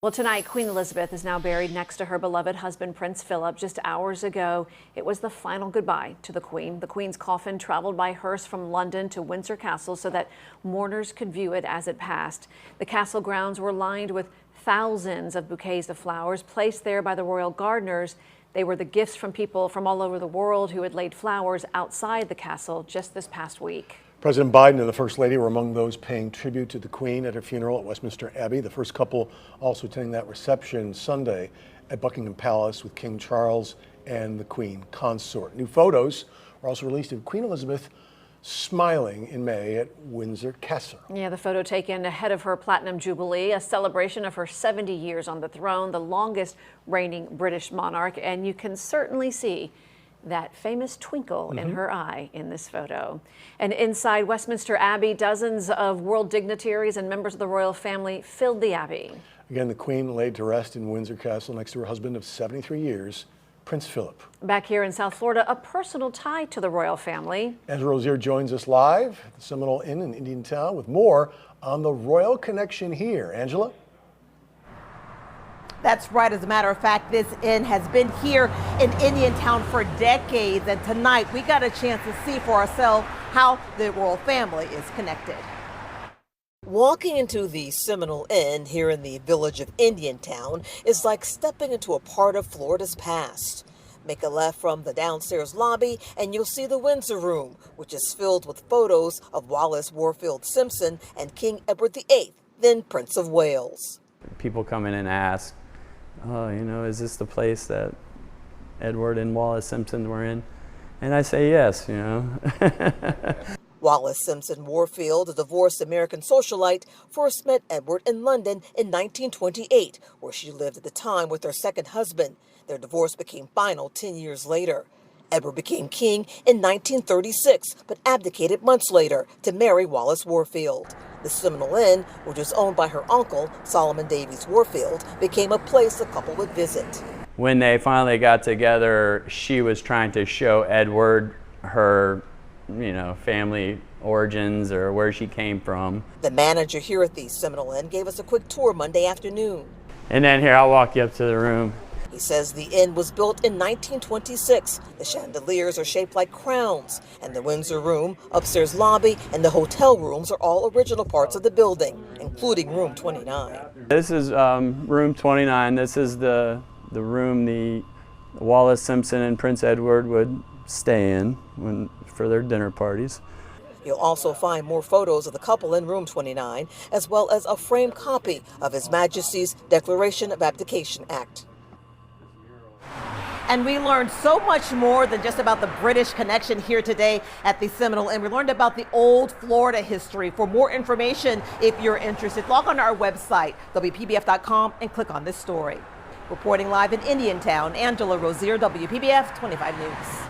Well, tonight, Queen Elizabeth is now buried next to her beloved husband, Prince Philip. Just hours ago, it was the final goodbye to the Queen. The Queen's coffin traveled by hearse from London to Windsor Castle so that mourners could view it as it passed. The castle grounds were lined with thousands of bouquets of flowers placed there by the royal gardeners. They were the gifts from people from all over the world who had laid flowers outside the castle just this past week. President Biden and the First Lady were among those paying tribute to the Queen at her funeral at Westminster Abbey. The first couple also attending that reception Sunday at Buckingham Palace with King Charles and the Queen Consort. New photos were also released of Queen Elizabeth smiling in May at Windsor Castle. Yeah, the photo taken ahead of her Platinum Jubilee, a celebration of her 70 years on the throne, the longest reigning British monarch, and you can certainly see that famous twinkle in her eye in this photo. And inside Westminster Abbey, dozens of world dignitaries and members of the royal family filled the Abbey. Again, the Queen laid to rest in Windsor Castle next to her husband of 73 years, Prince Philip. Back here in South Florida, a personal tie to the royal family. Angela Rozier joins us live at the Seminole Inn in Indiantown with more on the royal connection here. Angela? That's right. As a matter of fact, this inn has been here in Indiantown for decades, and tonight we got a chance to see for ourselves how the royal family is connected. Walking into the Seminole Inn here in the village of Indiantown is like stepping into a part of Florida's past. Make a left from the downstairs lobby and you'll see the Windsor Room, which is filled with photos of Wallis Warfield Simpson and King Edward VIII, then Prince of Wales. People come in and ask, oh, is this the place that Edward and Wallis Simpson were in? And I say yes, Wallis Simpson Warfield, a divorced American socialite, first met Edward in London in 1928, where she lived at the time with her second husband. Their divorce became final 10 years later. Edward became king in 1936, but abdicated months later to marry Wallis Warfield. The Seminole Inn, which was owned by her uncle, Solomon Davies Warfield, became a place the couple would visit. When they finally got together, she was trying to show Edward her, family origins or where she came from. The manager here at the Seminole Inn gave us a quick tour Monday afternoon. And then here, I'll walk you up to the room. He says the inn was built in 1926. The chandeliers are shaped like crowns, and the Windsor Room, upstairs lobby, and the hotel rooms are all original parts of the building, including room 29. This is room 29. This is the room the Wallis Simpson and Prince Edward would stay in for their dinner parties. You'll also find more photos of the couple in room 29, as well as a framed copy of His Majesty's Declaration of Abdication Act. And we learned so much more than just about the British connection here today at the Seminole Inn. We learned about the old Florida history. For more information, if you're interested, log on to our website, WPBF.com, and click on this story. Reporting live in Indiantown, Angela Rozier, WPBF 25 News.